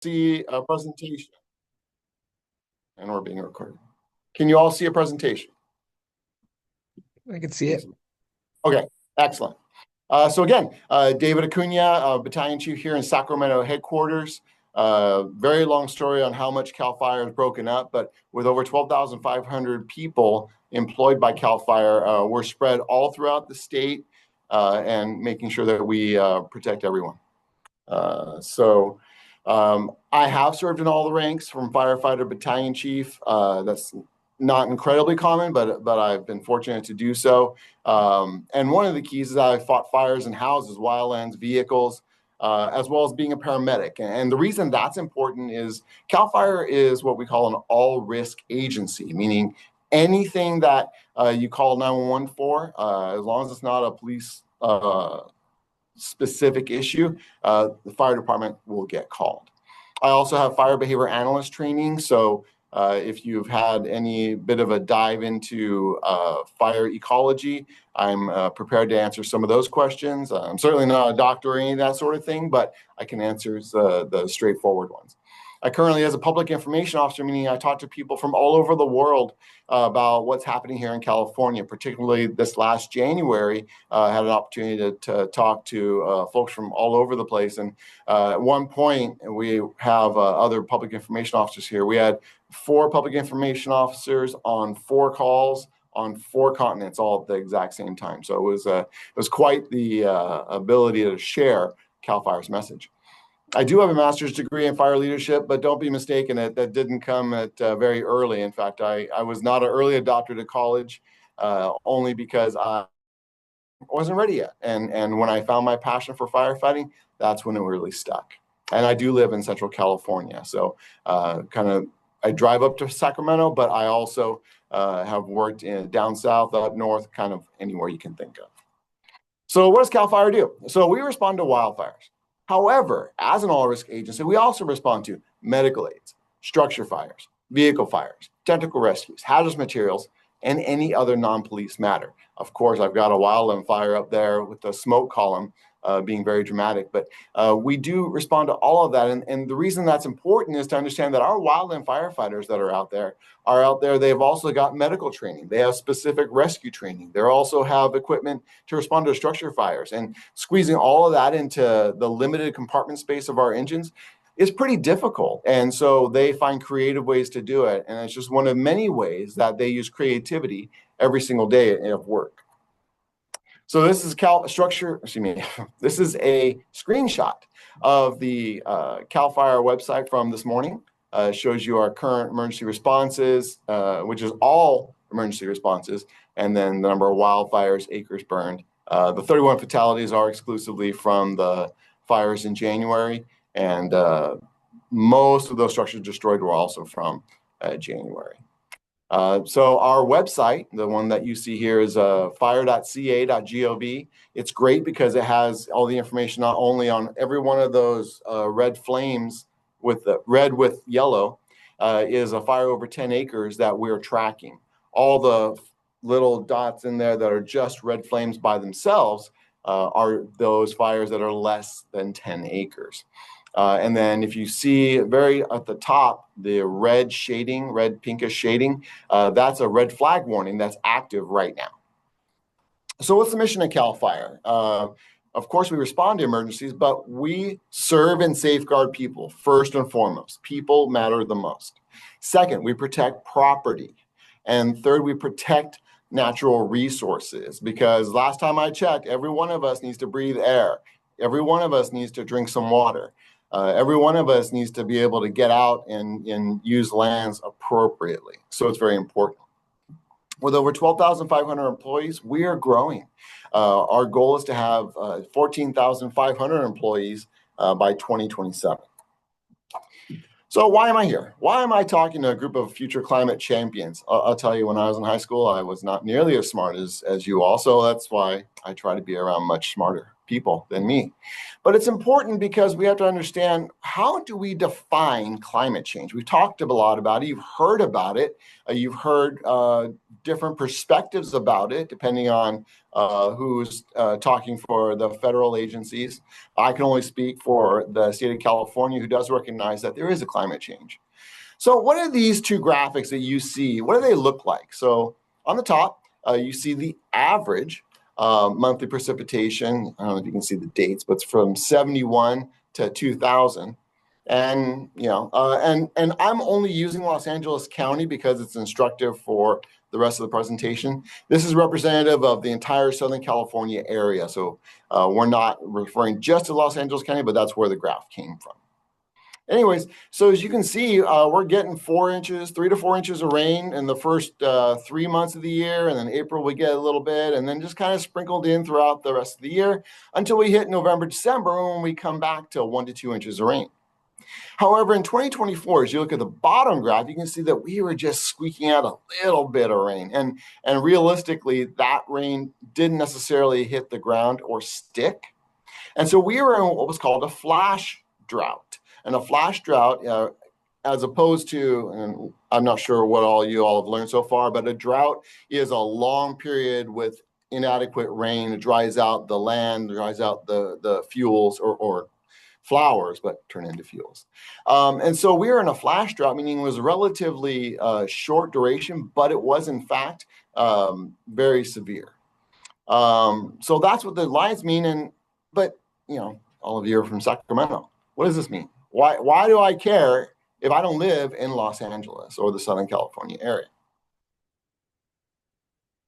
See a presentation? And we're being recorded. Can you all see a presentation? I can see it. Okay, excellent. So again, David Acuna, Battalion Chief here in Sacramento headquarters. Very long story on how much CAL FIRE is broken up, but with over 12,500 people employed by CAL FIRE, we're spread all throughout the state and making sure that we protect everyone. I have served in all the ranks from firefighter, battalion chief. That's not incredibly common, but I've been fortunate to do so. And one of the keys is that I fought fires in houses, wildlands, vehicles, as well as being a paramedic. And the reason that's important is CAL FIRE is what we call an all-risk agency, meaning anything that you call 911 for, as long as it's not a police specific issue, the fire department will get called. I also have fire behavior analyst training. So if you've had any bit of a dive into fire ecology, I'm prepared to answer some of those questions. I'm certainly not a doctor or any of that sort of thing, but I can answer the straightforward ones. I currently, as a public information officer, meaning I talk to people from all over the world about what's happening here in California. Particularly this last January, I had an opportunity to talk to folks from all over the place. And at one point, we have other public information officers here. We had 4 public information officers on 4 calls on 4 continents, all at the exact same time. So it was quite the ability to share CAL FIRE's message. I do have a master's degree in fire leadership, but don't be mistaken, that didn't come at very early. In fact, I was not an early adopter to college, only because I wasn't ready yet. And when I found my passion for firefighting, that's when it really stuck. And I do live in Central California, so I drive up to Sacramento, but I also have worked down south, up north, kind of anywhere you can think of. So what does CAL FIRE do? So we respond to wildfires. However, as an all-risk agency, we also respond to medical aids, structure fires, vehicle fires, technical rescues, hazardous materials, and any other non-police matter. Of course, I've got a wildland fire up there with the smoke column being very dramatic, but we do respond to all of that. And the reason that's important is to understand that our wildland firefighters that are out there, they've also got medical training. They have specific rescue training. They also have equipment to respond to structure fires. And squeezing all of that into the limited compartment space of our engines is pretty difficult. And so they find creative ways to do it. And it's just one of many ways that they use creativity every single day of work. So this is this is a screenshot of the CAL FIRE website from this morning. It shows you our current emergency responses, which is all emergency responses, and then the number of wildfires, acres burned. The 31 fatalities are exclusively from the fires in January, and most of those structures destroyed were also from January. So our website, the one that you see here, is fire.ca.gov. It's great because it has all the information not only on every one of those red flames with the red with yellow is a fire over 10 acres that we're tracking. All the little dots in there that are just red flames by themselves are those fires that are less than 10 acres. And then if you see very at the top, the red shading, red pinkish shading, that's a red flag warning that's active right now. So what's the mission of CAL FIRE? Of course, we respond to emergencies, but we serve and safeguard people first and foremost. People matter the most. Second, we protect property. And third, we protect natural resources, because last time I checked, every one of us needs to breathe air. Every one of us needs to drink some water. Every one of us needs to be able to get out and use lands appropriately. So it's very important. With over 12,500 employees, we are growing. Our goal is to have 14,500 employees by 2027. So why am I here? Why am I talking to a group of future climate champions? I'll tell you, when I was in high school, I was not nearly as smart as you all. So that's why I try to be around much smarter people than me. But it's important because we have to understand, how do we define climate change? We've talked a lot about it. You've heard about it. You've heard different perspectives about it, depending on who's talking for the federal agencies. I can only speak for the state of California, who does recognize that there is a climate change. So what are these two graphics that you see? What do they look like? So on the top, you see the average monthly precipitation. I don't know if you can see the dates, but it's from 71 to 2000. And, and I'm only using Los Angeles County because it's instructive for the rest of the presentation. This is representative of the entire Southern California area. So we're not referring just to Los Angeles County, but that's where the graph came from. Anyways, so as you can see, we're getting 3 to 4 inches of rain in the first 3 months of the year. And then April, we get a little bit, and then just kind of sprinkled in throughout the rest of the year until we hit November, December, when we come back to 1 to 2 inches of rain. However, in 2024, as you look at the bottom graph, you can see that we were just squeaking out a little bit of rain. And realistically, that rain didn't necessarily hit the ground or stick. And so we were in what was called a flash drought. And a flash drought, as opposed to, and I'm not sure what all you all have learned so far, but a drought is a long period with inadequate rain. It dries out the land, dries out the fuels or flowers, but turn into fuels. And so we were in a flash drought, meaning it was a relatively short duration, but it was in fact very severe. So that's what the lines mean. But all of you are from Sacramento. What does this mean? Why do I care if I don't live in Los Angeles or the Southern California area?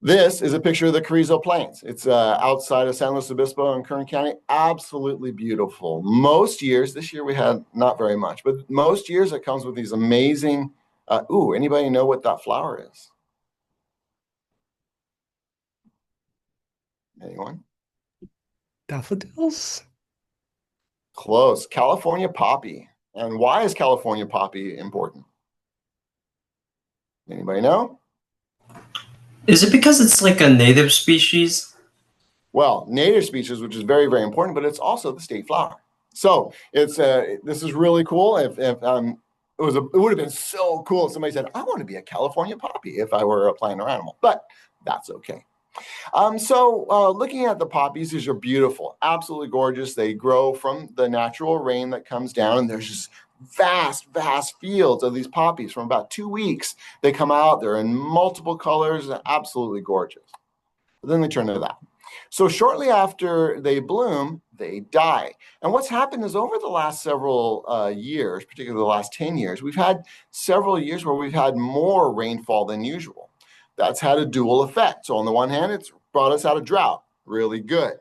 This is a picture of the Carrizo Plains. It's outside of San Luis Obispo in Kern County. Absolutely beautiful. Most years, this year we had not very much, but most years it comes with these amazing, anybody know what that flower is? Anyone? Daffodils? Close. California poppy. And why is California poppy important? Anybody know? Is it because it's like a native species? Well, native species, which is very, very important, but it's also the state flower. So it's this is really cool. If it would have been so cool if somebody said, I want to be a California poppy if I were a plant or animal, but that's okay. Looking at the poppies, these are beautiful, absolutely gorgeous. They grow from the natural rain that comes down, and there's just vast fields of these poppies from about 2 weeks. They come out, they're in multiple colors, absolutely gorgeous. But then they turn to that. So shortly after they bloom, they die. And what's happened is over the last several years, particularly the last 10 years, we've had several years where we've had more rainfall than usual. That's had a dual effect. So on the one hand, it's brought us out of drought, really good.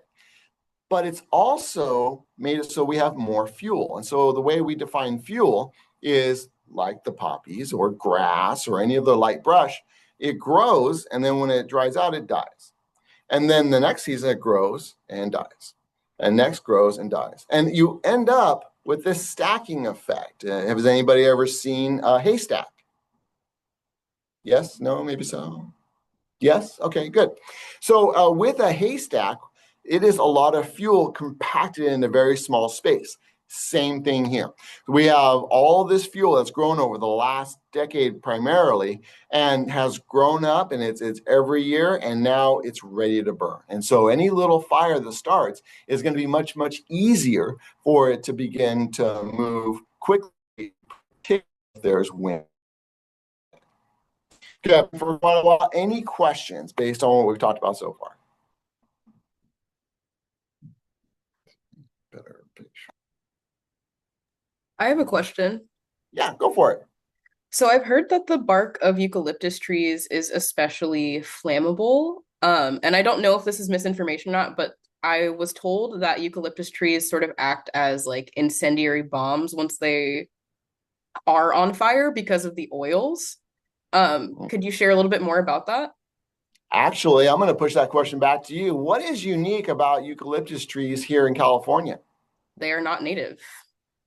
But it's also made it so we have more fuel. And so the way we define fuel is like the poppies or grass or any of the light brush. It grows, and then when it dries out, it dies. And then the next season, it grows and dies. And next grows and dies. And you end up with this stacking effect. Has anybody ever seen a haystack? Yes? No? Maybe so? Yes? Okay, good. So with a haystack, it is a lot of fuel compacted in a very small space. Same thing here. We have all this fuel that's grown over the last decade primarily and has grown up, and it's every year, and now it's ready to burn. And so any little fire that starts is going to be much easier for it to begin to move quickly, particularly if there's wind. Okay, any questions based on what we've talked about so far? Better picture. I have a question. Yeah, go for it. So I've heard that the bark of eucalyptus trees is especially flammable. And I don't know if this is misinformation or not, but I was told that eucalyptus trees sort of act as like incendiary bombs once they are on fire because of the oils. Could you share a little bit more about that? Actually, I'm going to push that question back to you. What is unique about eucalyptus trees here in California? They are not native.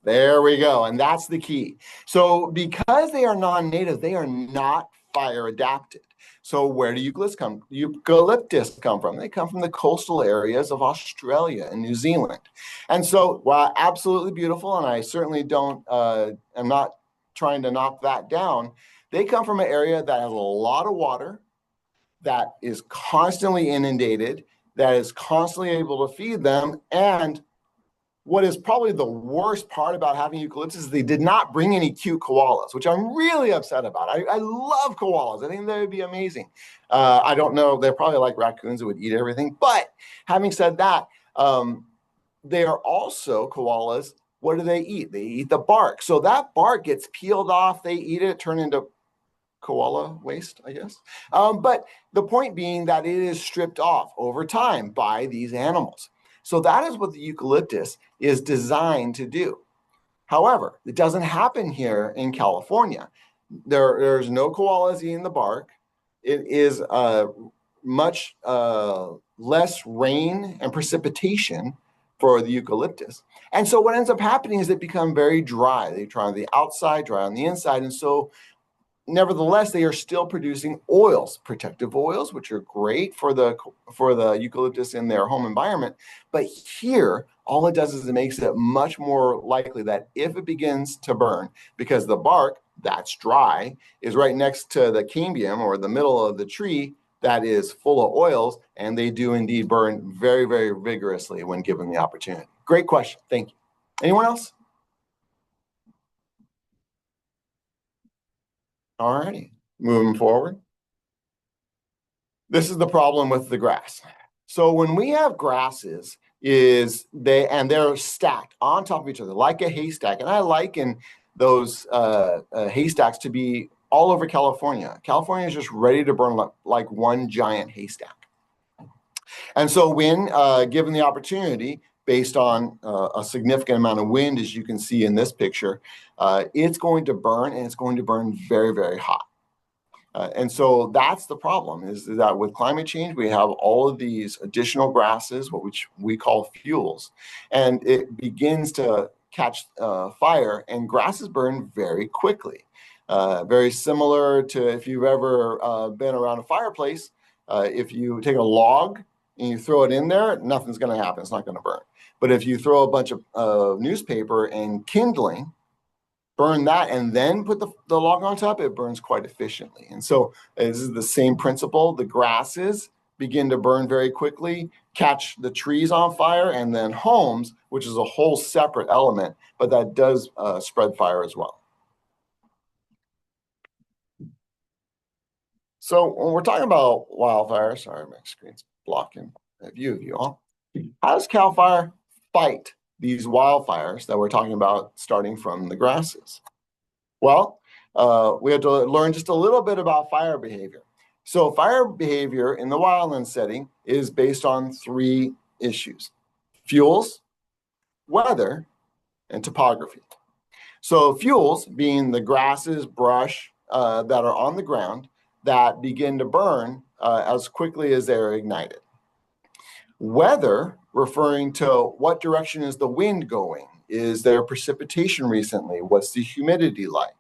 There we go. And that's the key. So because they are non-native, they are not fire adapted. So where do eucalyptus come from? They come from the coastal areas of Australia and New Zealand. And so, while absolutely beautiful, and I certainly I'm not trying to knock that down, they come from an area that has a lot of water, that is constantly inundated, that is constantly able to feed them. And what is probably the worst part about having eucalyptus is they did not bring any cute koalas, which I'm really upset about. I love koalas. I think they would be amazing. I don't know. They're probably like raccoons that would eat everything. But having said that, they are also koalas. What do they eat? They eat the bark. So that bark gets peeled off. They eat it, turn into koala waste, I guess. But the point being that it is stripped off over time by these animals. So that is what the eucalyptus is designed to do. However, it doesn't happen here in California. There's no koalas eating the bark. It is much less rain and precipitation for the eucalyptus. And so what ends up happening is it becomes very dry. They dry on the outside, dry on the inside. And so nevertheless, they are still producing oils, protective oils, which are great for the eucalyptus in their home environment. But here, all it does is it makes it much more likely that if it begins to burn, because the bark that's dry is right next to the cambium, or the middle of the tree, that is full of oils, and they do indeed burn very, very vigorously when given the opportunity. Great question. Thank you. Anyone else? All righty, moving forward. This is the problem with the grass. So when we have grasses, they're stacked on top of each other like a haystack, and I liken those haystacks to be all over California. California is just ready to burn like one giant haystack. And so when given the opportunity, based on a significant amount of wind, as you can see in this picture, it's going to burn, and it's going to burn very, very hot. And so that's the problem, is that with climate change, we have all of these additional grasses, which we call fuels, and it begins to catch fire, and grasses burn very quickly. Very similar to if you've ever been around a fireplace, if you take a log and you throw it in there, nothing's going to happen. It's not going to burn. But if you throw a bunch of newspaper and kindling, burn that, and then put the log on top, it burns quite efficiently. And so this is the same principle. The grasses begin to burn very quickly, catch the trees on fire, and then homes, which is a whole separate element, but that does spread fire as well. So when we're talking about wildfire, sorry, my screen's blocking a view of you all. How does CAL FIRE fight these wildfires that we're talking about starting from the grasses? Well, we have to learn just a little bit about fire behavior. So fire behavior in the wildland setting is based on 3 issues: fuels, weather, and topography. So fuels being the grasses, brush that are on the ground that begin to burn as quickly as they're ignited. Weather, referring to what direction is the wind going? Is there precipitation recently? What's the humidity like?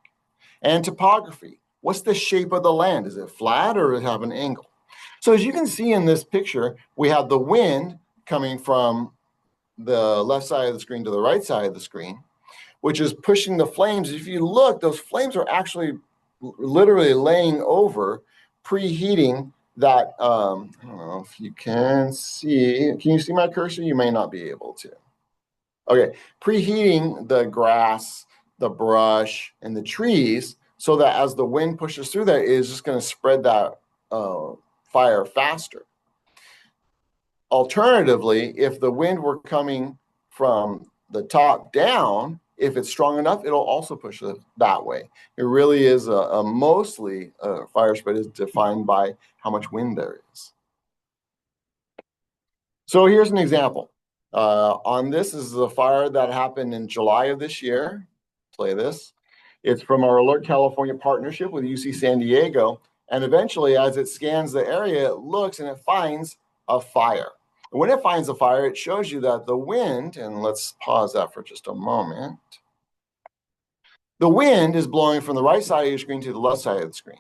And topography, what's the shape of the land? Is it flat or does it have an angle? So as you can see in this picture, we have the wind coming from the left side of the screen to the right side of the screen, which is pushing the flames. If you look, those flames are actually literally laying over, preheating that. I don't know if you can see. Can you see my cursor? You may not be able to. Okay, preheating the grass, the brush, and the trees, so that as the wind pushes through that, it is just going to spread that fire faster. Alternatively, if the wind were coming from the top down, if it's strong enough, it'll also push it that way. It really is mostly fire spread is defined by how much wind there is. So here's an example. On this is a fire that happened in July of this year. Play this. It's from our Alert California partnership with UC San Diego. And eventually, as it scans the area, it looks and it finds a fire. And when it finds a fire, it shows you that the wind, and let's pause that for just a moment. The wind is blowing from the right side of your screen to the left side of the screen.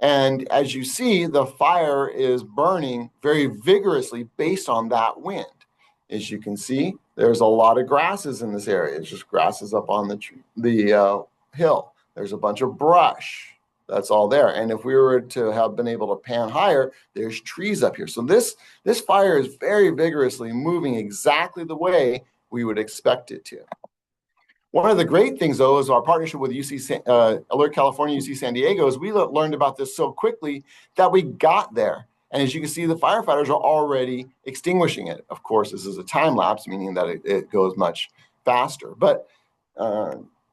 And as you see, the fire is burning very vigorously based on that wind. As you can see, there's a lot of grasses in this area. It's just grasses up on the hill. There's a bunch of brush. That's all there. And if we were to have been able to pan higher, there's trees up here. So this fire is very vigorously moving exactly the way we would expect it to. One of the great things, though, is our partnership with Alert California, UC San Diego, is we learned about this so quickly that we got there. And as you can see, the firefighters are already extinguishing it. Of course, this is a time lapse, meaning that it goes much faster. But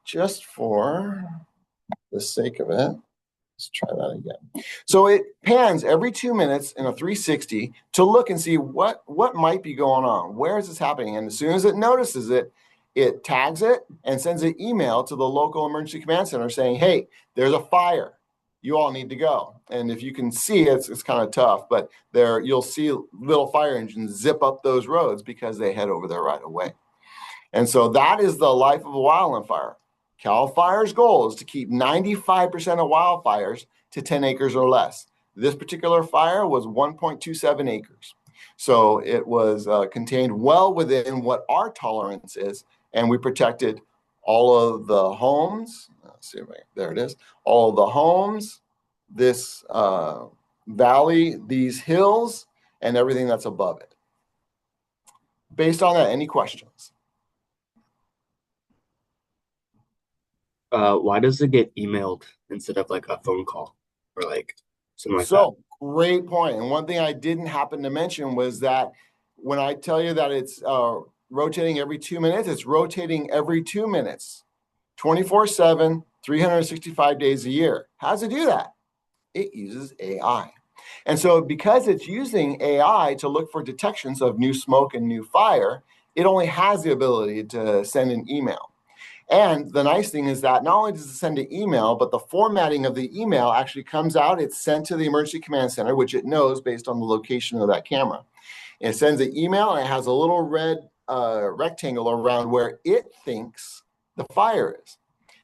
just for the sake of it, let's try that again. So it pans every 2 minutes in a 360 to look and see what might be going on. Where is this happening? And as soon as it notices it, it tags it and sends an email to the local emergency command center saying, hey, there's a fire. You all need to go. And if you can see, it's kind of tough, but there you'll see little fire engines zip up those roads because they head over there right away. And so that is the life of a wildland fire. CAL FIRE's goal is to keep 95% of wildfires to 10 acres or less. This particular fire was 1.27 acres. So it was contained well within what our tolerance is. And we protected all of the homes. Let's see, there it is. All of the homes, this valley, these hills, and everything that's above it. Based on that, any questions? Why does it get emailed instead of like a phone call or like something like that? So great point. And one thing I didn't happen to mention was that when I tell you that it's rotating every 2 minutes, it's rotating every 2 minutes, 24/7, 365 days a year. How does it do that? It uses AI. And so because it's using AI to look for detections of new smoke and new fire, it only has the ability to send an email. And the nice thing is that not only does it send an email, but the formatting of the email actually comes out. It's sent to the emergency command center, which it knows based on the location of that camera. It sends an email and it has a little red rectangle around where it thinks the fire is.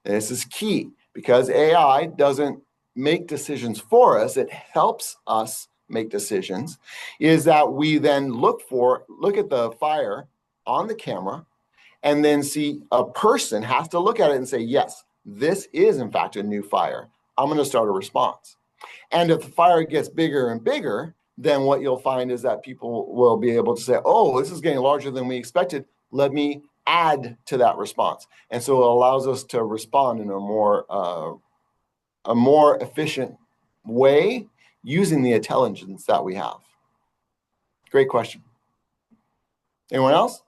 And this is key because AI doesn't make decisions for us. It helps us make decisions, is that we then look at the fire on the camera and then see a person has to look at it and say, yes, this is in fact a new fire. I'm going to start a response. And if the fire gets bigger and bigger, then what you'll find is that people will be able to say, oh, this is getting larger than we expected. Let me add to that response. And so it allows us to respond in a more efficient way using the intelligence that we have. Great question. Anyone else?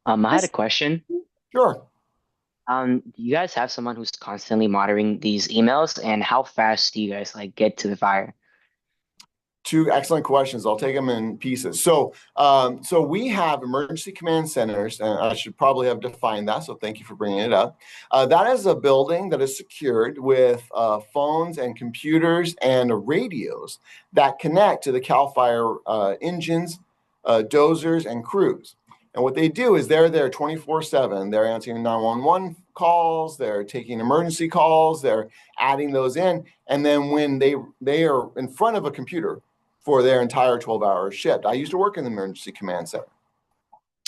I had a question. Sure. Do you guys have someone who's constantly monitoring these emails, and how fast do you guys like get to the fire? Two excellent questions. I'll take them in pieces. So we have emergency command centers, and I should probably have defined that, so thank you for bringing it up. That is a building that is secured with phones and computers and radios that connect to the CAL FIRE engines, dozers, and crews. And what they do is they're there 24/7. They're answering 911 calls. They're taking emergency calls. They're adding those in. And then when they are in front of a computer for their entire 12-hour shift. I used to work in the emergency command center.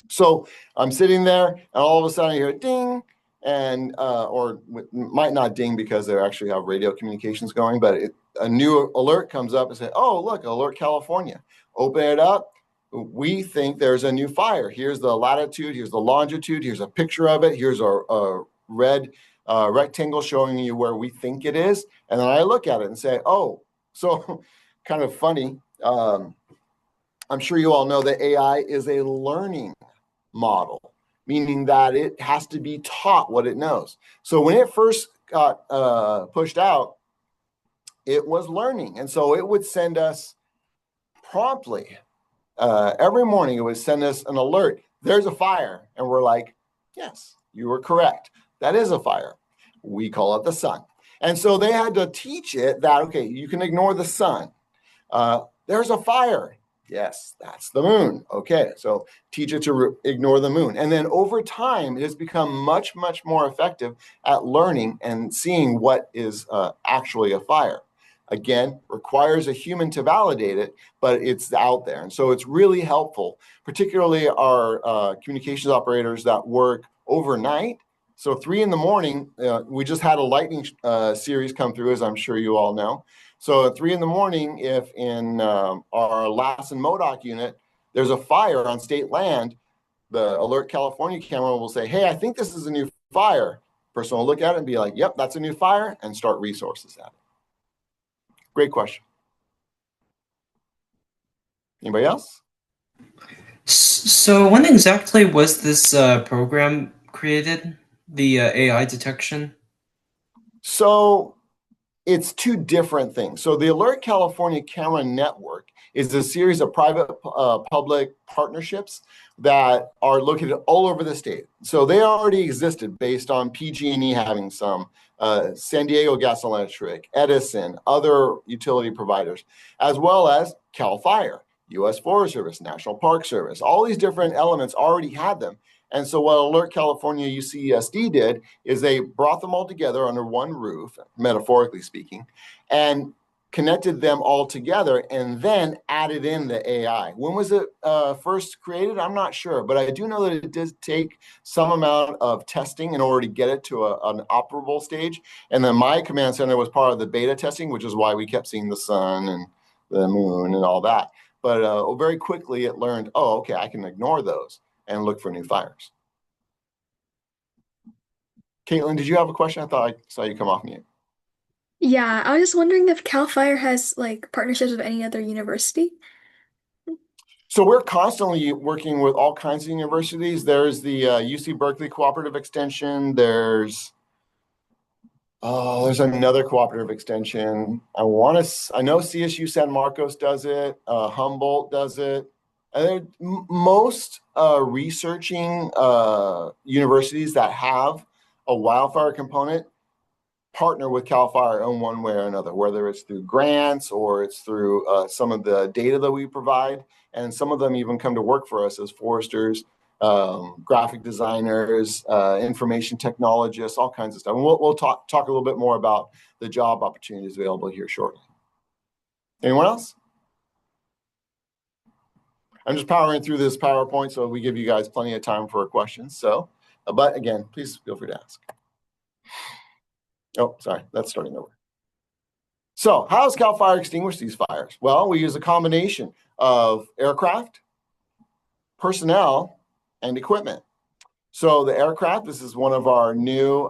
So I'm sitting there, and all of a sudden I hear a ding, and or might not ding because they actually have radio communications going, but a new alert comes up and says, oh, look, Alert California. Open it up. We think there's a new fire. Here's the latitude, here's the longitude, here's a picture of it, here's a red rectangle showing you where we think it is. And then I look at it and say, oh, so kind of funny. I'm sure you all know that AI is a learning model, meaning that it has to be taught what it knows. So when it first got pushed out, it was learning. And so it would send us promptly, every morning, it would send us an alert. There's a fire. And we're like, yes, you were correct. That is a fire. We call it the sun. And so they had to teach it that, okay, you can ignore the sun. There's a fire. Yes, that's the moon. Okay, so teach it to ignore the moon. And then over time, it has become much, much more effective at learning and seeing what is actually a fire. Again, requires a human to validate it, but it's out there. And so it's really helpful, particularly our communications operators that work overnight. So 3 a.m, we just had a lightning series come through, as I'm sure you all know. So at 3 a.m, if in our LAS and MODOC unit, there's a fire on state land, the Alert California camera will say, hey, I think this is a new fire. Person will look at it and be like, yep, that's a new fire, and start resources at it. Great question. Anybody else? So when exactly was this program created? The AI detection? So it's 2 different things. So the Alert California Camera Network is a series of private public partnerships that are located all over the state. So they already existed based on PG&E having some, San Diego Gas and Electric, Edison, other utility providers, as well as CAL FIRE, U.S. Forest Service, National Park Service. All these different elements already had them. And so what Alert California UCSD did is they brought them all together under one roof, metaphorically speaking, and connected them all together and then added in the AI. When was it first created? I'm not sure, but I do know that it did take some amount of testing in order to get it to an operable stage. And then my command center was part of the beta testing, which is why we kept seeing the sun and the moon and all that. But very quickly it learned, oh, okay, I can ignore those and look for new fires. Caitlin, did you have a question? I thought I saw you come off mute. Yeah, I was just wondering if CAL FIRE has like partnerships with any other university. So we're constantly working with all kinds of universities. There's the UC Berkeley Cooperative Extension. There's another cooperative extension. I know CSU San Marcos does it. Humboldt does it. And most researching universities that have a wildfire component partner with CAL FIRE in one way or another, whether it's through grants or it's through some of the data that we provide. And some of them even come to work for us as foresters, graphic designers, information technologists, all kinds of stuff. And we'll talk a little bit more about the job opportunities available here shortly. Anyone else? I'm just powering through this PowerPoint so we give you guys plenty of time for questions. So, but again, please feel free to ask. Oh, sorry, that's starting over. So how does CAL FIRE extinguish these fires? Well, we use a combination of aircraft, personnel, and equipment. So the aircraft, this is one of our new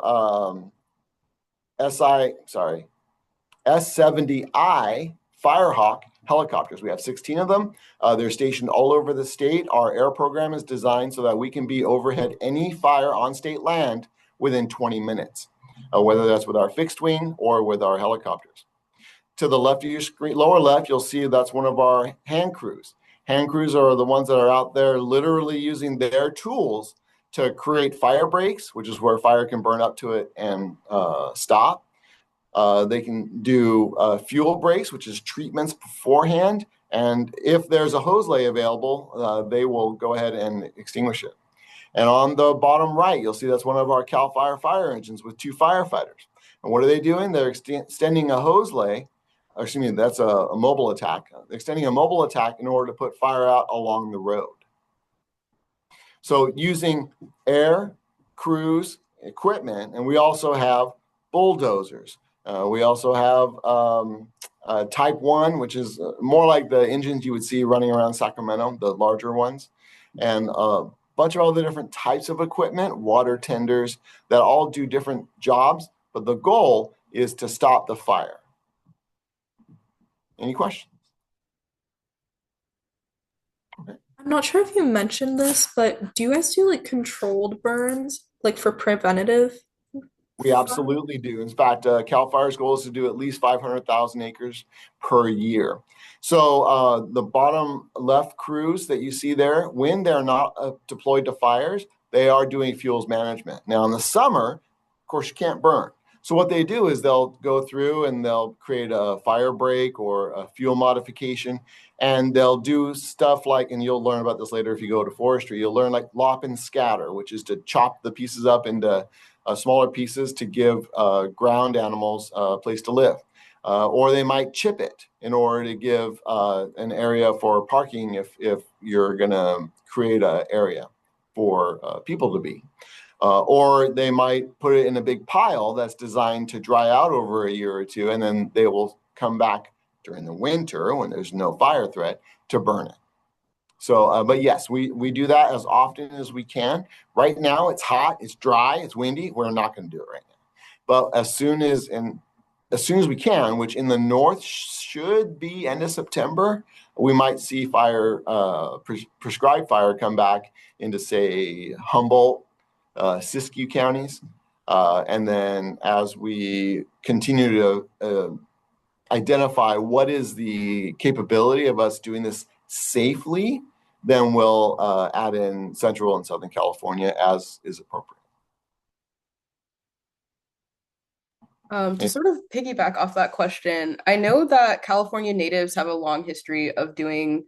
S-70I Firehawk helicopters. We have 16 of them. They're stationed all over the state. Our air program is designed so that we can be overhead any fire on state land within 20 minutes, whether that's with our fixed wing or with our helicopters. To the left of your screen, lower left, you'll see that's one of our hand crews. Hand crews are the ones that are out there literally using their tools to create fire breaks, which is where fire can burn up to it and stop. They can do fuel breaks, which is treatments beforehand. And if there's a hose lay available, they will go ahead and extinguish it. And on the bottom right, you'll see that's one of our CAL FIRE fire engines with 2 firefighters. And what are they doing? They're extending a hose lay. Excuse me, that's a mobile attack. Extending a mobile attack in order to put fire out along the road. So using air, crews, equipment, and we also have bulldozers. We also have Type 1, which is more like the engines you would see running around Sacramento, the larger ones, and a bunch of other different types of equipment, water tenders, that all do different jobs, but the goal is to stop the fire. Any questions? Okay. I'm not sure if you mentioned this, but do you guys do like controlled burns, like for preventative? We absolutely do. In fact, CAL FIRE's goal is to do at least 500,000 acres per year. So the bottom left crews that you see there, when they're not deployed to fires, they are doing fuels management. Now in the summer, of course, you can't burn. So what they do is they'll go through and they'll create a fire break or a fuel modification, and they'll do stuff like, and you'll learn about this later if you go to forestry, you'll learn like lop and scatter, which is to chop the pieces up into smaller pieces to give ground animals a place to live. or they might chip it in order to give an area for parking if you're going to create an area for people to be. Or they might put it in a big pile that's designed to dry out over a year or two, and then they will come back during the winter when there's no fire threat to burn it. So, but yes, we do that as often as we can. Right now, it's hot, it's dry, it's windy. We're not going to do it right now. But as soon as we can, which in the north should be end of September, we might see fire, prescribed fire come back into, say, Humboldt, Siskiyou counties. And then as we continue to identify what is the capability of us doing this safely, then we'll add in Central and Southern California as is appropriate. To sort of piggyback off that question, I know that California natives have a long history of doing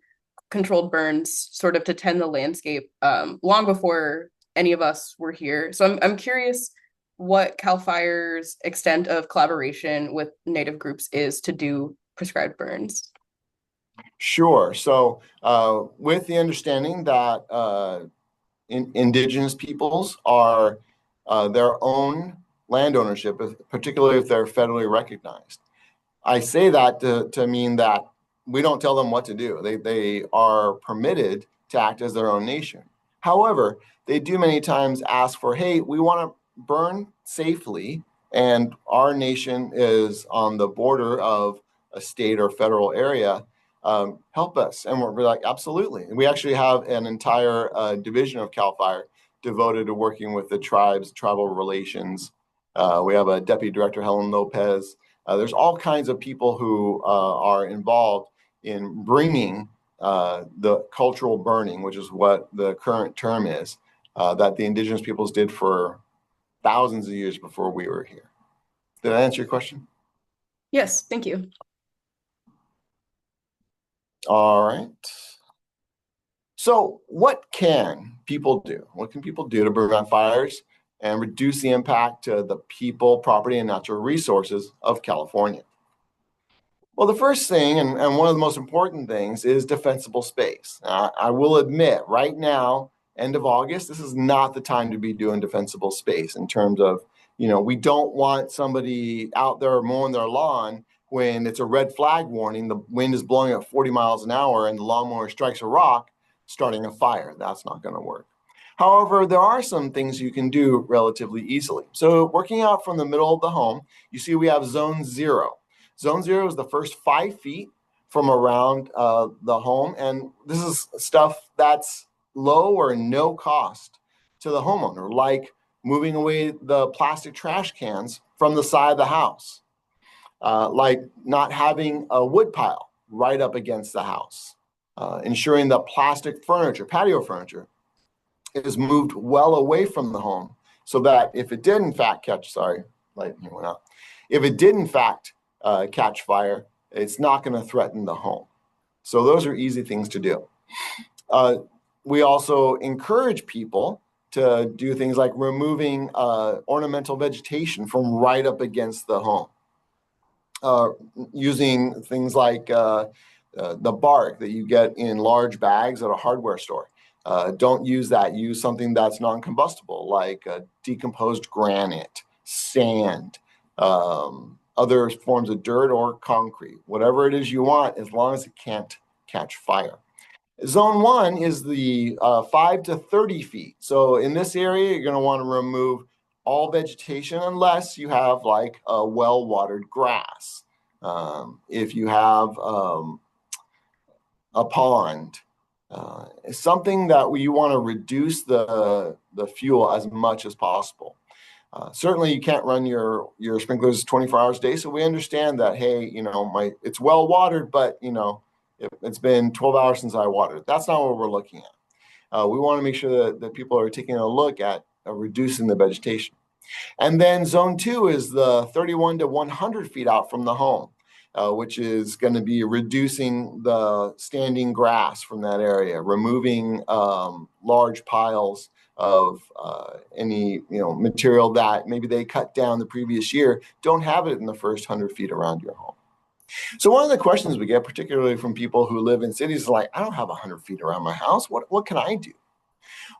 controlled burns sort of to tend the landscape long before any of us were here. So I'm curious what CAL FIRE's extent of collaboration with native groups is to do prescribed burns. Sure. So with the understanding that indigenous peoples are their own land ownership, particularly if they're federally recognized. I say that to mean that we don't tell them what to do. They are permitted to act as their own nation. However, they do many times ask for, hey, we want to burn safely, and our nation is on the border of a state or federal area. Help us. And we're like, absolutely. And we actually have an entire division of CAL FIRE devoted to working with the tribes, tribal relations. We have a deputy director, Helen Lopez. There's all kinds of people who are involved in bringing the cultural burning, which is what the current term is, that the indigenous peoples did for thousands of years before we were here. Did I answer your question? Yes, thank you. All right. So what can people do? What can people do to prevent fires and reduce the impact to the people, property, and natural resources of California? Well, the first thing, and one of the most important things, is defensible space. I will admit, right now, end of August, this is not the time to be doing defensible space in terms of, we don't want somebody out there mowing their lawn when it's a red flag warning, the wind is blowing at 40 miles an hour, and the lawnmower strikes a rock, starting a fire. That's not going to work. However, there are some things you can do relatively easily. So working out from the middle of the home, you see we have zone 0. Zone 0 is the first 5 feet from around the home. And this is stuff that's low or no cost to the homeowner, like moving away the plastic trash cans from the side of the house, like not having a wood pile right up against the house, ensuring that plastic furniture, patio furniture, is moved well away from the home so that if it did in fact catch, lightning went out. If it did in fact catch fire, it's not going to threaten the home. So those are easy things to do. We also encourage people to do things like removing ornamental vegetation from right up against the home. Using things like the bark that you get in large bags at a hardware store. Don't use that. Use something that's non-combustible, like decomposed granite, sand, other forms of dirt or concrete, whatever it is you want, as long as it can't catch fire. Zone 1 is the 5 to 30 feet. So in this area, you're going to want to remove all vegetation unless you have like a well-watered grass. If you have a pond, something that you want to reduce the fuel as much as possible. Certainly you can't run your sprinklers 24 hours a day. So we understand that, hey, it's well watered, but it's been 12 hours since I watered. That's not what we're looking at. We want to make sure that people are taking a look at reducing the vegetation. And then zone 2 is the 31 to 100 feet out from the home, which is going to be reducing the standing grass from that area, removing large piles of any material that maybe they cut down the previous year. Don't have it in the first 100 feet around your home. So one of the questions we get, particularly from people who live in cities, is like, I don't have 100 feet around my house. What can I do?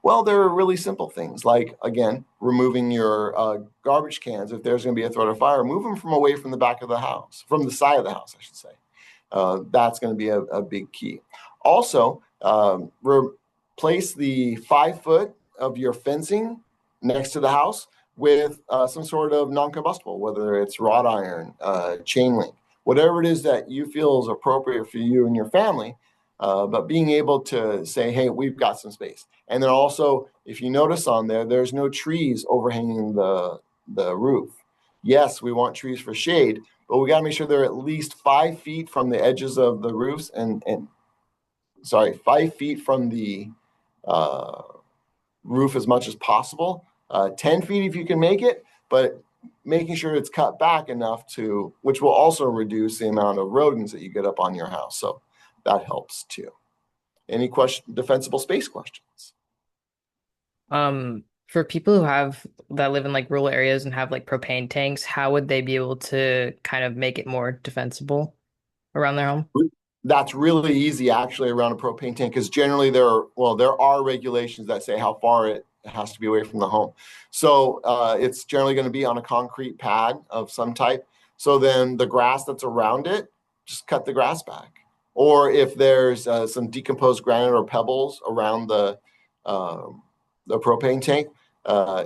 Well, there are really simple things like, again, removing your garbage cans. If there's going to be a threat of fire, move them from away from the back of the house, from the side of the house, I should say. That's going to be a big key. Also, replace the 5 foot of your fencing next to the house with some sort of non-combustible, whether it's wrought iron, chain link, whatever it is that you feel is appropriate for you and your family. But being able to say, hey, we've got some space. And then also, if you notice on there, there's no trees overhanging the roof. Yes, we want trees for shade, but we got to make sure they're at least 5 feet from the edges of the roofs and 5 feet from the roof as much as possible. 10 feet if you can make it, but making sure it's cut back enough to, which will also reduce the amount of rodents that you get up on your house. So that helps too. Any defensible space questions? For people that live in like rural areas and have like propane tanks, how would they be able to kind of make it more defensible around their home? That's really easy actually around a propane tank, because generally there are regulations that say how far it has to be away from the home. So it's generally going to be on a concrete pad of some type. So then the grass that's around it, just cut the grass back. Or if there's some decomposed granite or pebbles around the propane tank,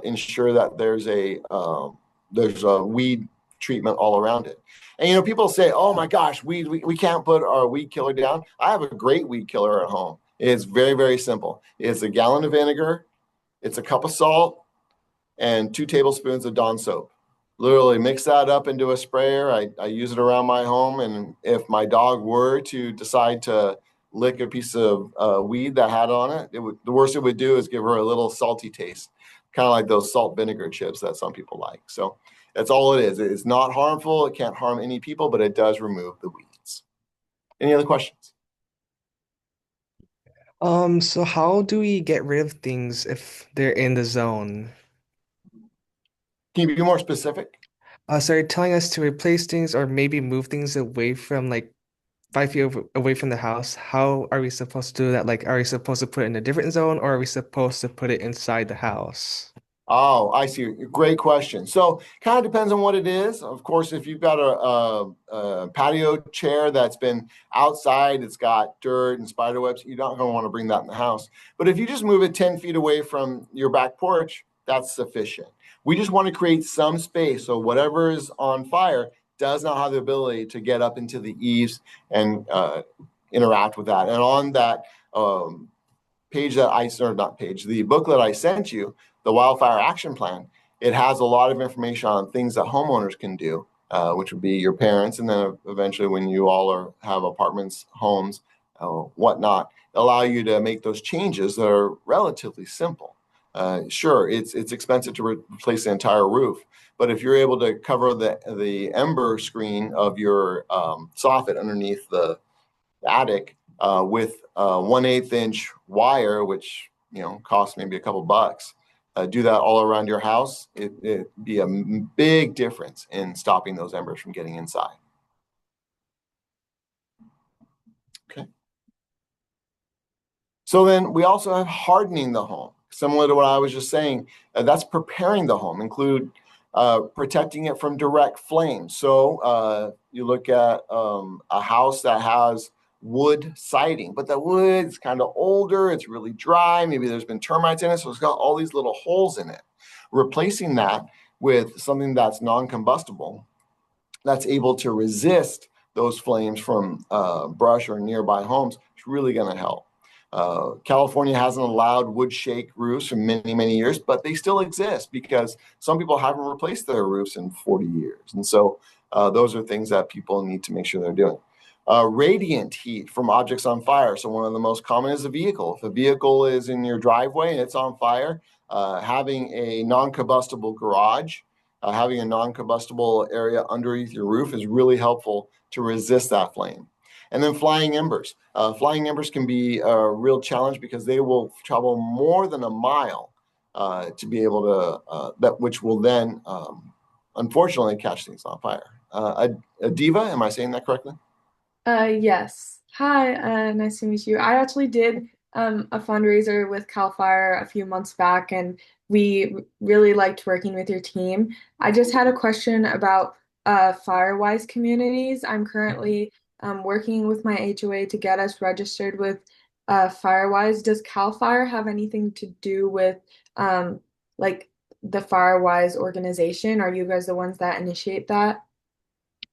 ensure that there's a weed treatment all around it. And people say, "Oh my gosh, we can't put our weed killer down." I have a great weed killer at home. It's very, very simple. It's a gallon of vinegar, it's a cup of salt, and 2 tablespoons of Dawn soap. Literally mix that up into a sprayer. I use it around my home, and if my dog were to decide to lick a piece of weed that had on it, the worst it would do is give her a little salty taste, kind of like those salt vinegar chips that some people like. So that's all it is. It's not harmful. It can't harm any people, but it does remove the weeds. Any other questions? So how do we get rid of things if they're in the zone? Can you be more specific? So you're telling us to replace things or maybe move things away from like 5 feet away from the house. How are we supposed to do that? Like, are we supposed to put it in a different zone or are we supposed to put it inside the house? Oh, I see. Great question. So kind of depends on what it is. Of course, if you've got a patio chair that's been outside, it's got dirt and spider webs, you're not going to want to bring that in the house. But if you just move it 10 feet away from your back porch, that's sufficient. We just want to create some space so whatever is on fire does not have the ability to get up into the eaves and interact with that. And on that page the booklet I sent you, the Wildfire Action Plan, it has a lot of information on things that homeowners can do, which would be your parents, and then eventually when you all have apartments, homes, whatnot, allow you to make those changes that are relatively simple. Sure, it's expensive to replace the entire roof, but if you're able to cover the ember screen of your soffit underneath the attic with 1/8 inch wire, which costs maybe a couple bucks, do that all around your house, it'd be a big difference in stopping those embers from getting inside. Okay. So then we also have hardening the home. Similar to what I was just saying, that's preparing the home, include protecting it from direct flames. So you look at a house that has wood siding, but the wood's kind of older, it's really dry, maybe there's been termites in it, so it's got all these little holes in it. Replacing that with something that's non-combustible, that's able to resist those flames from brush or nearby homes, is really going to help. California hasn't allowed wood shake roofs for many, many years, but they still exist because some people haven't replaced their roofs in 40 years. And so those are things that people need to make sure they're doing. Radiant heat from objects on fire. So one of the most common is a vehicle. If a vehicle is in your driveway and it's on fire, having a non-combustible garage, having a non-combustible area underneath your roof is really helpful to resist that flame. And then flying embers. Flying embers can be a real challenge because they will travel more than a mile to be able to, which will then unfortunately catch things on fire. Adiva, am I saying that correctly? Yes. Hi, nice to meet you. I actually did a fundraiser with CAL FIRE a few months back, and we really liked working with your team. I just had a question about FireWise communities. I'm currently working with my HOA to get us registered with FireWise. Does CAL FIRE have anything to do with like the FireWise organization? Are you guys the ones that initiate that?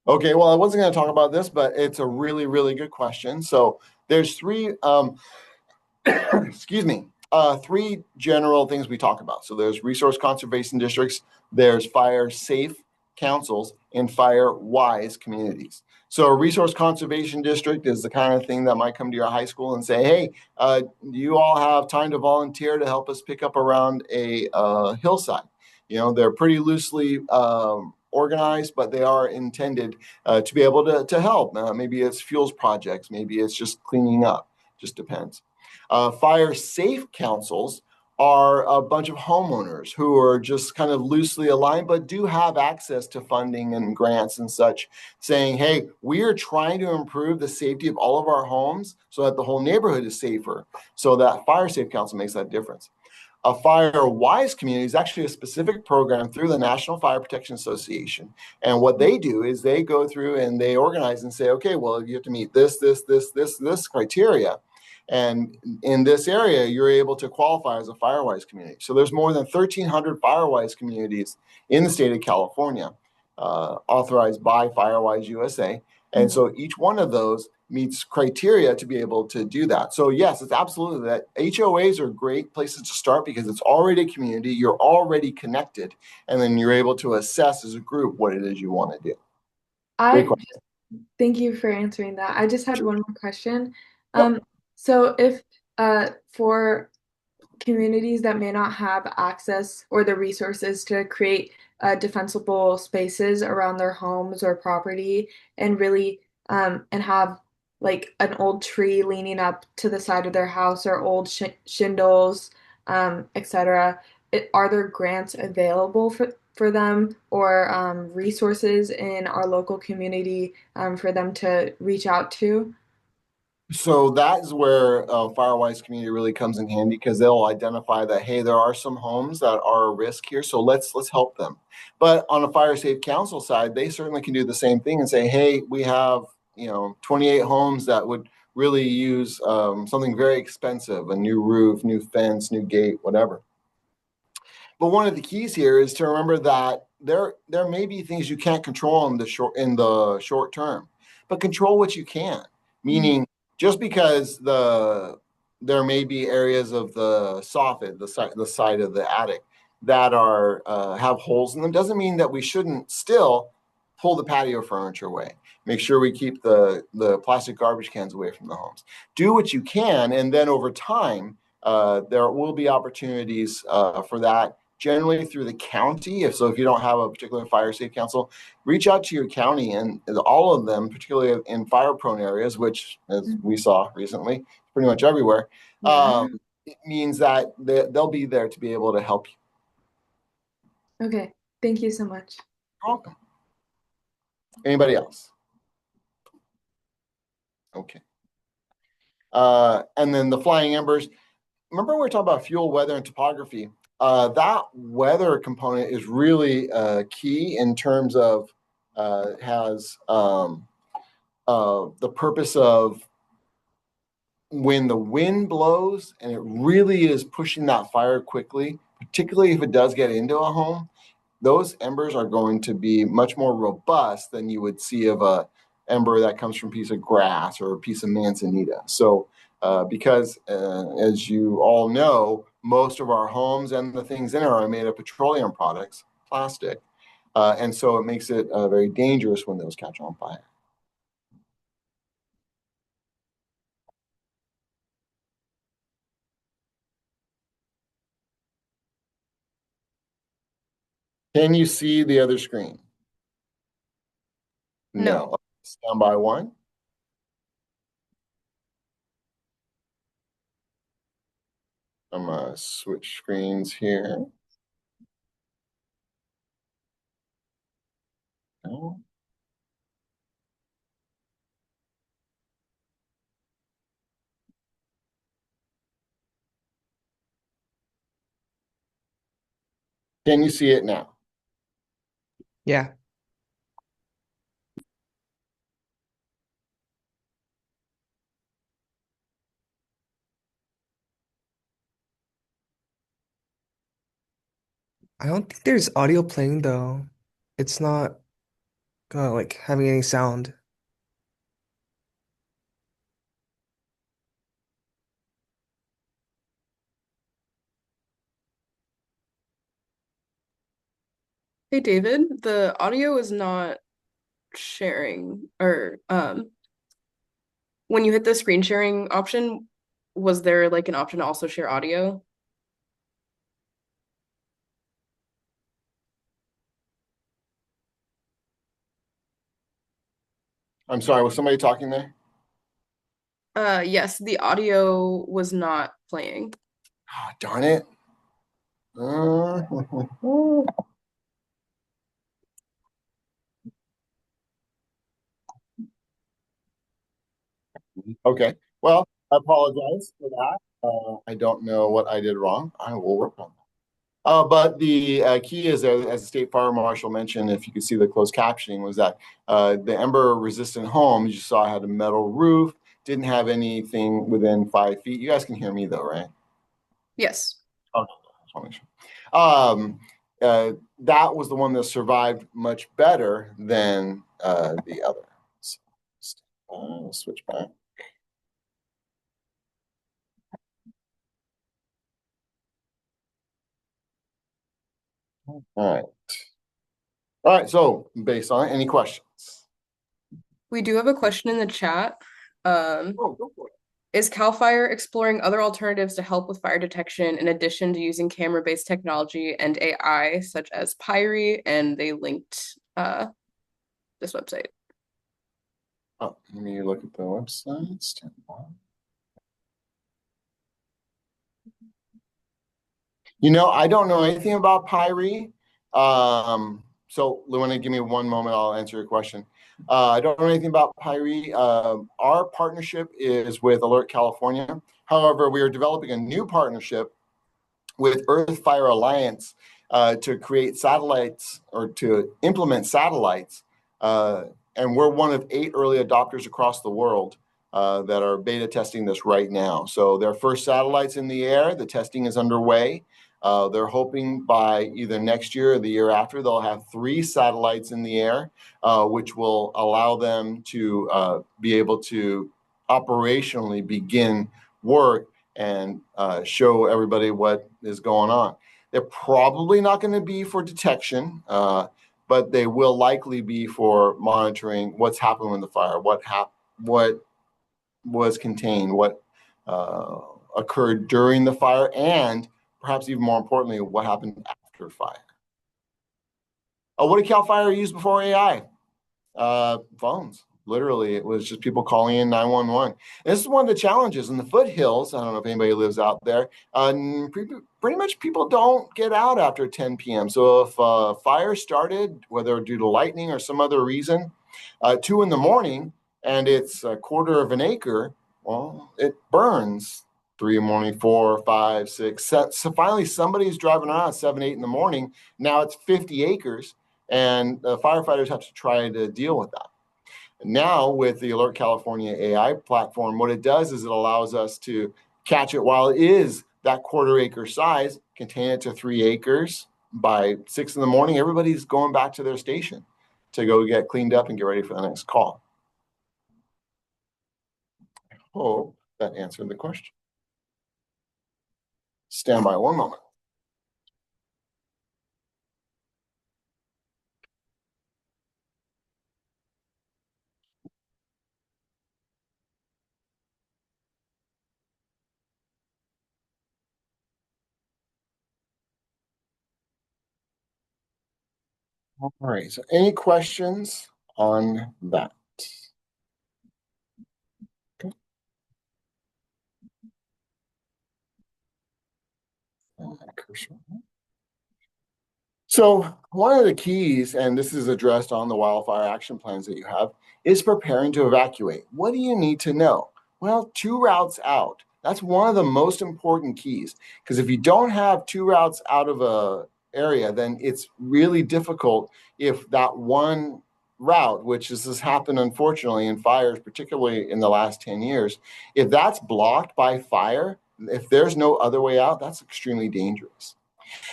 Okay, well, I wasn't going to talk about this, but it's a really, really good question. So there's three, excuse me, three general things we talk about. So there's resource conservation districts, there's fire safe councils, and fire wise communities. So a resource conservation district is the kind of thing that might come to your high school and say, hey, do you all have time to volunteer to help us pick up around a hillside? You know, they're pretty loosely organized, but they are intended to be able to help. Maybe it's fuels projects, maybe it's just cleaning up, just depends. Fire safe councils are a bunch of homeowners who are just kind of loosely aligned, but do have access to funding and grants and such, saying, hey, we are trying to improve the safety of all of our homes so that the whole neighborhood is safer. So that fire safe council makes that difference. A fire wise community is actually a specific program through the National Fire Protection Association. And what they do is they go through and they organize and say, okay, well, you have to meet this criteria. And in this area, you're able to qualify as a Firewise community. So there's more than 1,300 Firewise communities in the state of California, authorized by Firewise USA. And so each one of those meets criteria to be able to do that. So yes, it's absolutely that. HOAs are great places to start because it's already a community, you're already connected, and then you're able to assess as a group what it is you want to do. Great question. Thank you for answering that. I just had one more question. Yep. So if for communities that may not have access or the resources to create defensible spaces around their homes or property and really and have like an old tree leaning up to the side of their house or old shingles, etc. Are there grants available for them or resources in our local community for them to reach out to? So that's where Firewise community really comes in handy because they'll identify that, hey, there are some homes that are a risk here, so let's help them. But on a fire safe council side, they certainly can do the same thing and say, hey, we have 28 homes that would really use something very expensive, a new roof, new fence, new gate, whatever. But one of the keys here is to remember that there may be things you can't control in the short term, but control what you can. Meaning, just because there may be areas of the soffit, the side of the attic, that are have holes in them, doesn't mean that we shouldn't still pull the patio furniture away. Make sure we keep the plastic garbage cans away from the homes. Do what you can, and then over time, there will be opportunities for that. Generally through the county. If you don't have a particular fire safe council, reach out to your county, and all of them, particularly in fire prone areas, which as we saw recently, pretty much everywhere, it means that they'll be there to be able to help you. Okay, thank you so much. You're welcome. Anybody else? Okay. And then the flying embers. Remember we were talking about fuel, weather, and topography. That weather component is really key in terms of has the purpose of when the wind blows and it really is pushing that fire quickly, particularly if it does get into a home, those embers are going to be much more robust than you would see of a ember that comes from a piece of grass or a piece of manzanita. So because as you all know, most of our homes and the things in it are made of petroleum products, plastic. And so it makes it very dangerous when those catch on fire. Can you see the other screen? No. Stand by one. I'm going to switch screens here. now. Can you see it now? Yeah. I don't think there's audio playing though. It's not like having any sound. Hey David, the audio is not sharing or when you hit the screen sharing option, was there like an option to also share audio? I'm sorry, was somebody talking there? Yes, the audio was not playing. Ah, darn it. Okay, well, I apologize for that. I don't know what I did wrong. I will work on that. But the key is, as the state fire marshal mentioned, if you could see the closed captioning, was that the ember-resistant home you saw had a metal roof, didn't have anything within 5 feet. You guys can hear me though, right? Yes. Okay, just want to make sure. That was the one that survived much better than the other. So, switch back. All right. All right. So, based on it, any questions? We do have a question in the chat. Oh, go for it. Is CAL FIRE exploring other alternatives to help with fire detection in addition to using camera-based technology and AI, such as Pyre? And they linked this website. Oh, let me look at the website. Stand by. I don't know anything about Pyre. So, Luana, give me one moment. I'll answer your question. I don't know anything about Pyre. Our partnership is with Alert California. However, we are developing a new partnership with Earth Fire Alliance to create satellites or to implement satellites. And we're one of 8 early adopters across the world that are beta testing this right now. So their first satellites in the air, the testing is underway. They're hoping by either next year or the year after, they'll have 3 satellites in the air, which will allow them to be able to operationally begin work and show everybody what is going on. They're probably not going to be for detection, but they will likely be for monitoring what's happening in the fire, what was contained, what occurred during the fire, and perhaps even more importantly, what happened after fire. What did CAL FIRE use before AI? Phones. Literally, it was just people calling in 911. And this is one of the challenges in the foothills. I don't know if anybody lives out there. Pretty much people don't get out after 10 p.m. So if fire started, whether due to lightning or some other reason, 2 in the morning, and it's a quarter of an acre, well, it burns 3 in the morning, 4, 5, 6. So finally, somebody's driving around at 7, 8 in the morning. Now it's 50 acres, and the firefighters have to try to deal with that. Now, with the Alert California AI platform, what it does is it allows us to catch it while it is that quarter acre size, contain it to 3 acres. By 6 in the morning, everybody's going back to their station to go get cleaned up and get ready for the next call. I hope that answered the question. Stand by one moment. All right, so any questions on that? Okay. Cursor. So one of the keys, and this is addressed on the wildfire action plans that you have, is preparing to evacuate. What do you need to know? Well, 2 routes out. That's one of the most important keys, because if you don't have 2 routes out of a area, then it's really difficult if that one route, which has happened unfortunately in fires, particularly in the last 10 years, if that's blocked by fire, if there's no other way out, that's extremely dangerous.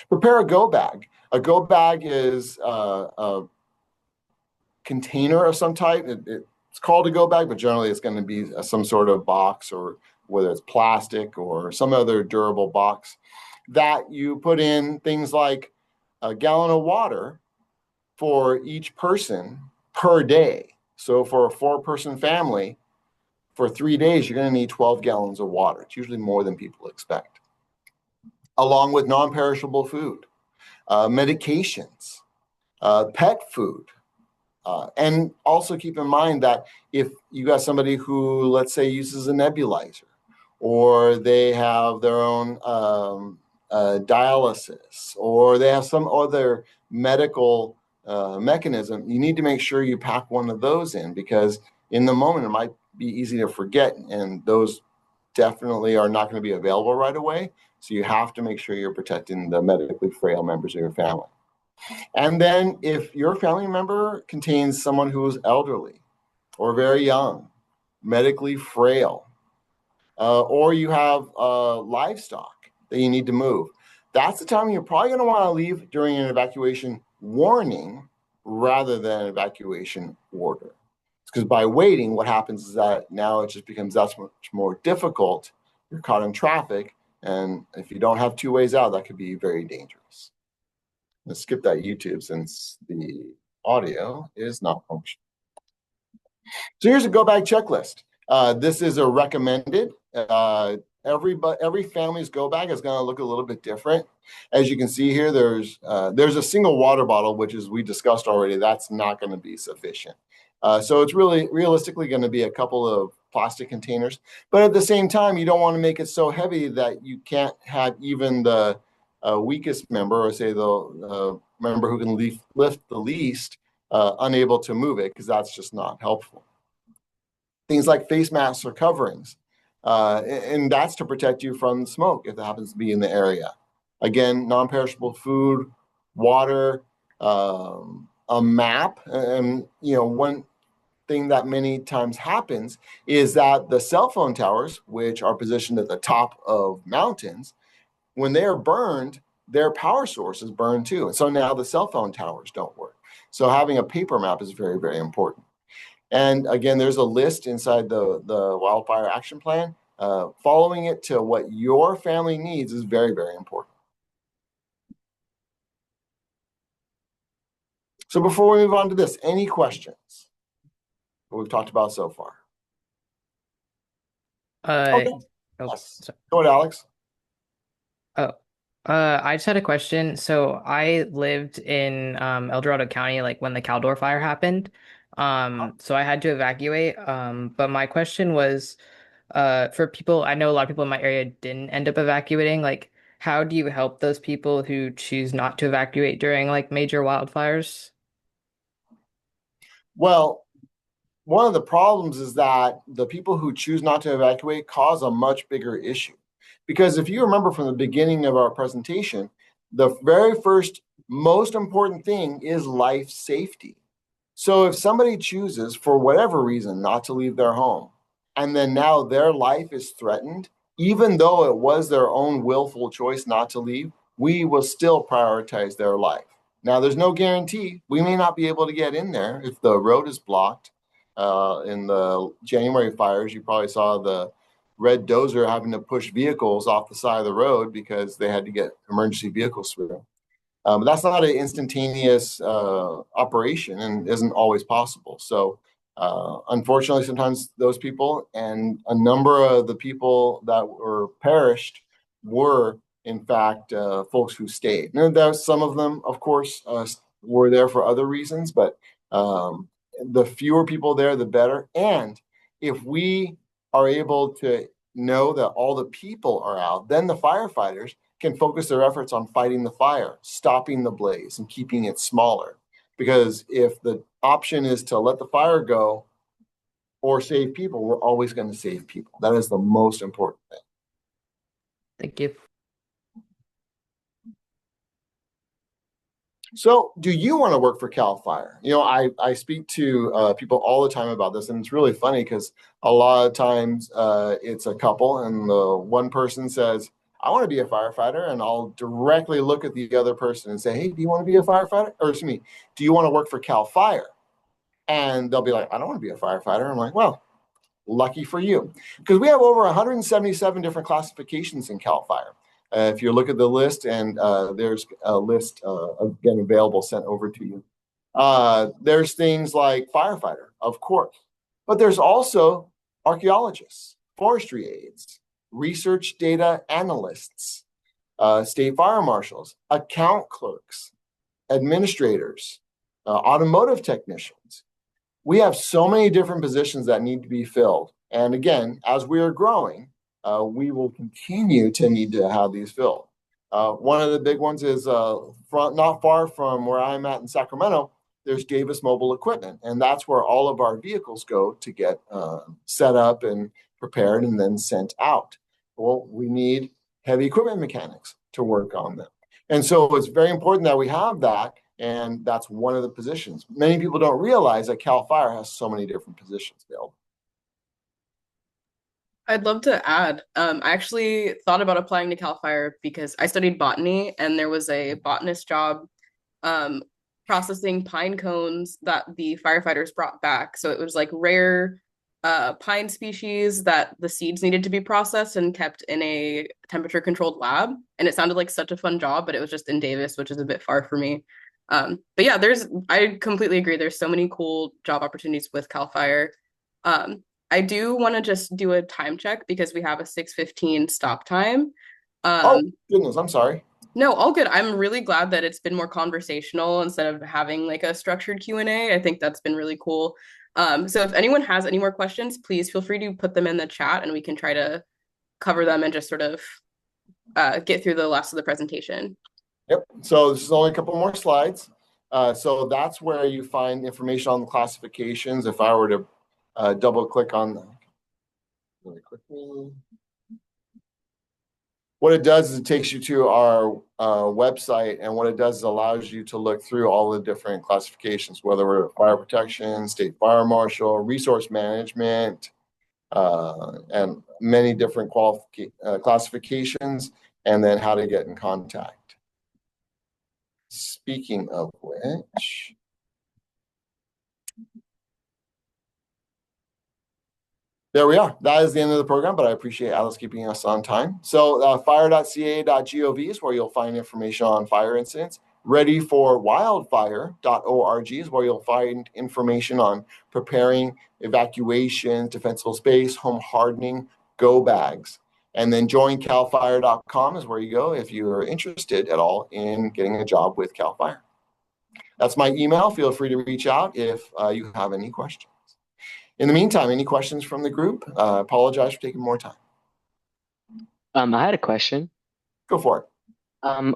Prepare a go bag. A go bag is a container of some type. It's called a go bag, but generally it's going to be some sort of box, or whether it's plastic or some other durable box, that you put in things like a gallon of water for each person per day. So for a 4-person family, for 3 days, you're going to need 12 gallons of water. It's usually more than people expect, along with non-perishable food, medications, pet food. And also keep in mind that if you got somebody who, let's say, uses a nebulizer, or they have their own dialysis, or they have some other medical mechanism, you need to make sure you pack one of those in, because in the moment it might be easy to forget, and those definitely are not going to be available right away. So you have to make sure you're protecting the medically frail members of your family. And then if your family member contains someone who is elderly or very young, medically frail, or you have livestock that you need to move, that's the time you're probably going to want to leave during an evacuation warning rather than an evacuation order. Because by waiting, what happens is that now it just becomes that much more difficult. You're caught in traffic, and if you don't have 2 ways out, that could be very dangerous. Let's skip that YouTube since the audio is not functioning. So here's a go bag checklist. This is a recommended. Every family's go bag is going to look a little bit different. As you can see here, there's a single water bottle, which, as we discussed already, that's not going to be sufficient. So it's really realistically going to be a couple of plastic containers. But at the same time, you don't want to make it so heavy that you can't have even the weakest member, or say the member who can lift the least, unable to move it, because that's just not helpful. Things like face masks or coverings, and that's to protect you from smoke if it happens to be in the area. Again, non-perishable food, water, a map, and one thing that many times happens is that the cell phone towers, which are positioned at the top of mountains, when they are burned, their power source is burned too. And so now the cell phone towers don't work. So having a paper map is very, very important. And again, there's a list inside the wildfire action plan. Following it to what your family needs is very, very important. So before we move on to this, any questions? What we've talked about so far? Okay. Yes. Go ahead, Alex. Oh, I just had a question. So I lived in El Dorado County, like when the Caldor fire happened. So I had to evacuate. But my question was, for people, I know a lot of people in my area didn't end up evacuating. Like, how do you help those people who choose not to evacuate during like major wildfires? Well, one of the problems is that the people who choose not to evacuate cause a much bigger issue. Because if you remember from the beginning of our presentation, the very first most important thing is life safety. So if somebody chooses, for whatever reason, not to leave their home, and then now their life is threatened, even though it was their own willful choice not to leave, we will still prioritize their life. Now, there's no guarantee. We may not be able to get in there if the road is blocked. In the January fires, you probably saw the red dozer having to push vehicles off the side of the road because they had to get emergency vehicles through. But that's not an instantaneous operation and isn't always possible. So unfortunately, sometimes those people, and a number of the people that were perished were, in fact, folks who stayed. And there's some of them, of course, were there for other reasons, but the fewer people there, the better. And if we are able to know that all the people are out, then the firefighters can focus their efforts on fighting the fire, stopping the blaze, and keeping it smaller. Because if the option is to let the fire go or save people, we're always going to save people. That is the most important thing. Thank you. So do you want to work for CAL FIRE? You know, I speak to people all the time about this, and it's really funny because a lot of times it's a couple and the one person says, I want to be a firefighter, and I'll directly look at the other person and say, hey, do you want to be a firefighter? Or excuse me, do you want to work for CAL FIRE? And they'll be like, I don't want to be a firefighter. I'm like, well, lucky for you, because we have over 177 different classifications in CAL FIRE. If you look at the list, and there's a list again available sent over to you. There's things like firefighter, of course, but there's also archaeologists, forestry aides, research data analysts, state fire marshals, account clerks, administrators, automotive technicians. We have so many different positions that need to be filled. And again, as we are growing, we will continue to need to have these filled. One of the big ones is not far from where I'm at in Sacramento, there's Davis Mobile Equipment. And that's where all of our vehicles go to get set up and prepared and then sent out. Well, we need heavy equipment mechanics to work on them. And so it's very important that we have that. And that's one of the positions. Many people don't realize that CAL FIRE has so many different positions available. I'd love to add, I actually thought about applying to CAL FIRE because I studied botany, and there was a botanist job processing pine cones that the firefighters brought back. So it was like rare pine species that the seeds needed to be processed and kept in a temperature controlled lab. And it sounded like such a fun job, but it was just in Davis, which is a bit far for me. But yeah, I completely agree. There's so many cool job opportunities with CAL FIRE. I do want to just do a time check because we have a 6:15 stop time. Oh, goodness, I'm sorry. No, all good. I'm really glad that it's been more conversational instead of having like a structured Q&A. I think that's been really cool. So if anyone has any more questions, please feel free to put them in the chat and we can try to cover them and just sort of get through the last of the presentation. Yep. So this is only a couple more slides. So that's where you find information on the classifications. If I were to double click on that really quickly. What it does is it takes you to our website, and what it does is allows you to look through all the different classifications, whether we're fire protection, state fire marshal, resource management, and many different classifications, and then how to get in contact. Speaking of which, there we are. That is the end of the program, but I appreciate Alice keeping us on time. So fire.ca.gov is where you'll find information on fire incidents. Readyforwildfire.org is where you'll find information on preparing, evacuation, defensible space, home hardening, go bags. And then joincalfire.com is where you go if you are interested at all in getting a job with CAL FIRE. That's my email. Feel free to reach out if you have any questions. In the meantime, any questions from the group? Apologize for taking more time. I had a question. Go for it.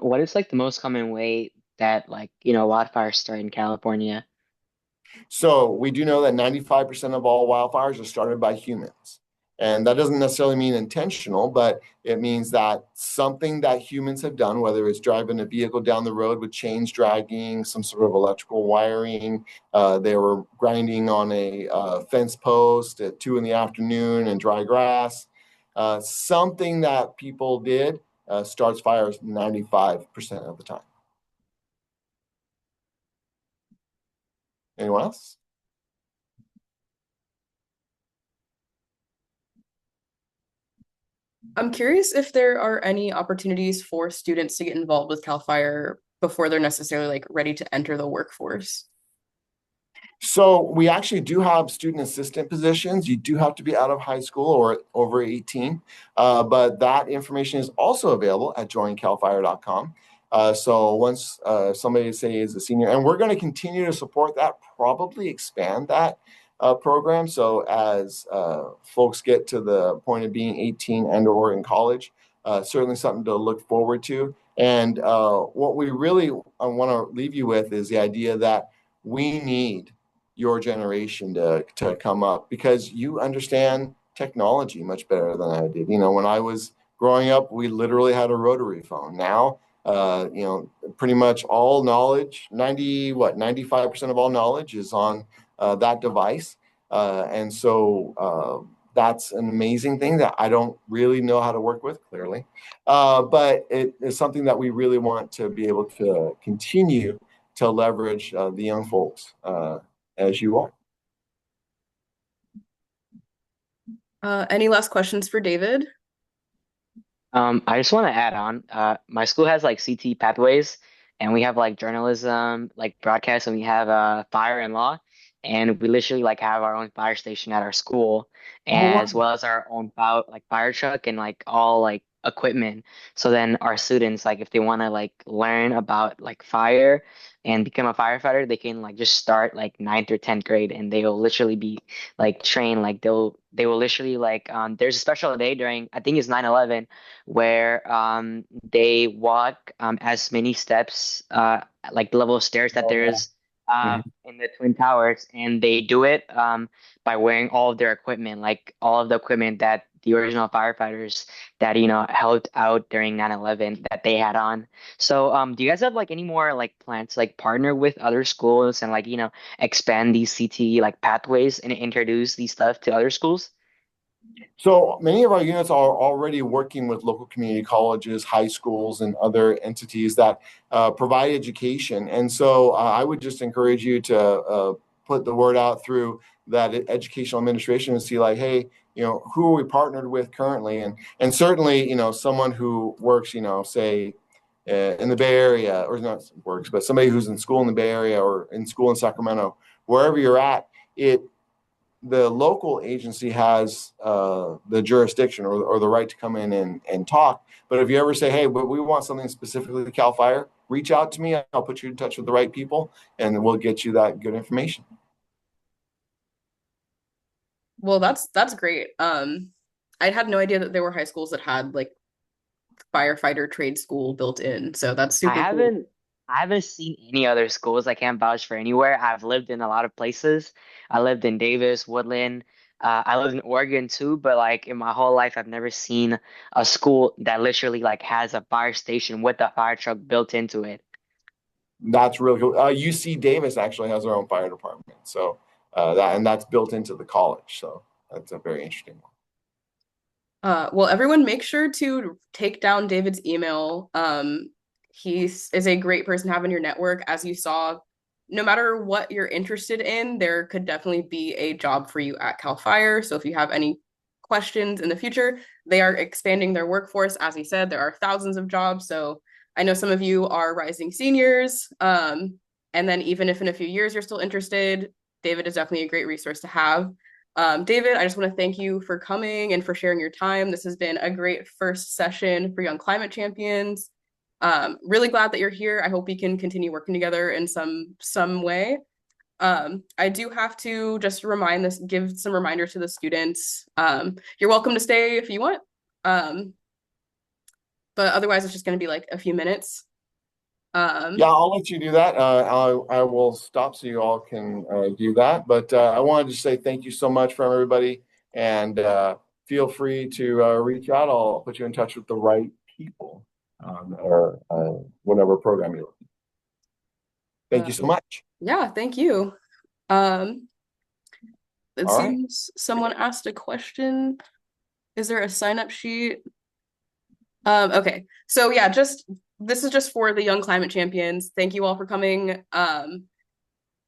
What is like the most common way that wildfires start in California? So we do know that 95% of all wildfires are started by humans. And that doesn't necessarily mean intentional, but it means that something that humans have done, whether it's driving a vehicle down the road with chains dragging, some sort of electrical wiring, they were grinding on a fence post at 2 PM in dry grass. Something that people did starts fires 95% of the time. Anyone else? I'm curious if there are any opportunities for students to get involved with CAL FIRE before they're necessarily like ready to enter the workforce. So we actually do have student assistant positions. You do have to be out of high school or over 18, but that information is also available at joincalfire.com. So once somebody say is a senior, and we're going to continue to support that, probably expand that program. So as folks get to the point of being 18 and or in college, certainly something to look forward to. And what we really want to leave you with is the idea that we need your generation to come up, because you understand technology much better than I did. When I was growing up, we literally had a rotary phone. Now, pretty much all knowledge, 95% of all knowledge is on that device. And so that's an amazing thing that I don't really know how to work with, clearly. But it is something that we really want to be able to continue to leverage the young folks as you are. Any last questions for David? I just want to add on. My school has like CT pathways, and we have like journalism, like broadcast, and we have fire and law, and we literally like have our own fire station at our school, Oh, wow. as well as our own fire truck and like all like equipment. So then our students, like if they want to like learn about like fire and become a firefighter, they can like just start like ninth or 10th grade, and they will literally be like trained. Like they will literally like there's a special day during, I think it's 9/11, where they walk as many steps, like the level of stairs that there is in the Twin Towers, and they do it by wearing all of their equipment, like all of the equipment that the original firefighters that helped out during 9/11 that they had on. So do you guys have like any more like plans to like partner with other schools and like expand these CTE like pathways and introduce these stuff to other schools? So many of our units are already working with local community colleges, high schools, and other entities that provide education. And so I would just encourage you to put the word out through that educational administration and see like, hey, who are we partnered with currently? And certainly, someone who works, say, in the Bay Area, or not works, but somebody who's in school in the Bay Area or in school in Sacramento, wherever you're at, the local agency has the jurisdiction or the right to come in and talk. But if you ever say, hey, but we want something specifically to CAL FIRE, reach out to me. I'll put you in touch with the right people, and we'll get you that good information. Well, that's great. I had no idea that there were high schools that had like firefighter trade school built in. So that's I super cool. haven't seen any other schools. I can't vouch for anywhere. I've lived in a lot of places. I lived in Davis, Woodland. I lived in Oregon too, but like in my whole life, I've never seen a school that literally like has a fire station with a fire truck built into it. That's really cool. UC Davis actually has their own fire department. So that's built into the college. So that's a very interesting one. Well, everyone make sure to take down David's email. He is a great person to have in your network. As you saw, no matter what you're interested in, there could definitely be a job for you at CAL FIRE. So if you have any questions in the future, they are expanding their workforce. As he said, there are thousands of jobs. So I know some of you are rising seniors. And then even if in a few years you're still interested, David is definitely a great resource to have. David, I just want to thank you for coming and for sharing your time. This has been a great first session for Young Climate Champions. Really glad that you're here. I hope we can continue working together in some way. I do have to just give some reminder to the students. You're welcome to stay if you want. But otherwise it's just going to be like a few minutes. Yeah, I'll let you do that. I will stop so you all can do that. But I wanted to say thank you so much from everybody, and feel free to reach out. I'll put you in touch with the right people or whatever program you're looking. Thank you so much. Yeah, thank you. It seems someone asked a question. Is there a sign-up sheet? Okay, so yeah, this is just for the Young Climate Champions. Thank you all for coming.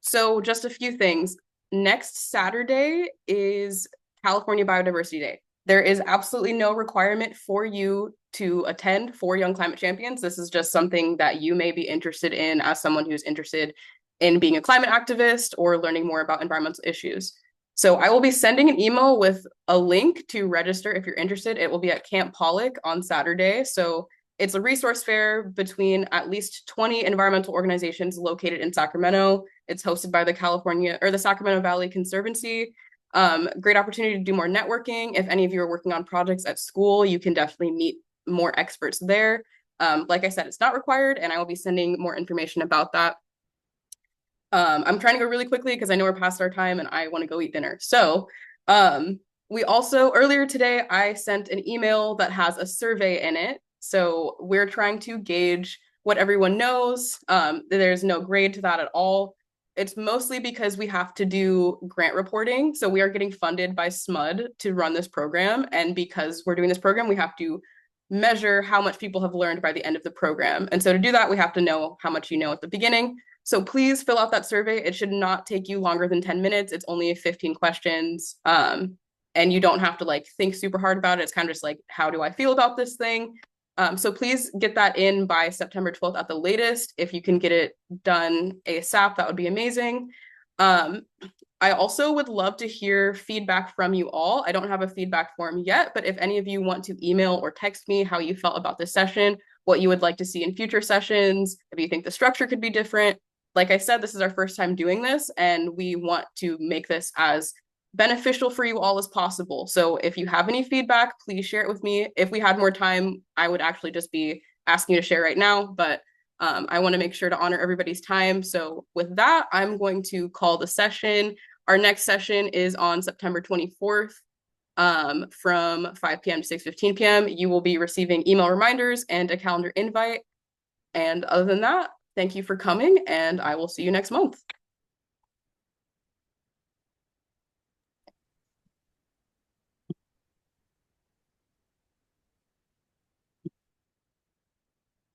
So just a few things. Next Saturday is California Biodiversity Day. There is absolutely no requirement for you to attend for Young Climate Champions. This is just something that you may be interested in as someone who's interested in being a climate activist or learning more about environmental issues. So I will be sending an email with a link to register if you're interested. It will be at Camp Pollock on Saturday. So it's a resource fair between at least 20 environmental organizations located in Sacramento. It's hosted by the Sacramento Valley Conservancy. Great opportunity to do more networking. If any of you are working on projects at school, you can definitely meet more experts there. Like I said, it's not required, and I will be sending more information about that. I'm trying to go really quickly because I know we're past our time and I want to go eat dinner. So we also, earlier today, I sent an email that has a survey in it. So we're trying to gauge what everyone knows. There's no grade to that at all. It's mostly because we have to do grant reporting. So we are getting funded by SMUD to run this program. And because we're doing this program, we have to measure how much people have learned by the end of the program. And so to do that, we have to know how much you know at the beginning. So please fill out that survey. It should not take you longer than 10 minutes. It's only 15 questions. And you don't have to like think super hard about it. It's kind of just like, how do I feel about this thing? So please get that in by September 12th at the latest. If you can get it done ASAP, that would be amazing. I also would love to hear feedback from you all. I don't have a feedback form yet, but if any of you want to email or text me how you felt about this session, what you would like to see in future sessions, if you think the structure could be different. Like I said, this is our first time doing this, and we want to make this as beneficial for you all as possible. So if you have any feedback, please share it with me. If we had more time, I would actually just be asking you to share right now, but I want to make sure to honor everybody's time. So with that, I'm going to call the session. Our next session is on September 24th from 5 p.m. to 6:15 p.m. You will be receiving email reminders and a calendar invite. And other than that, thank you for coming, and I will see you next month.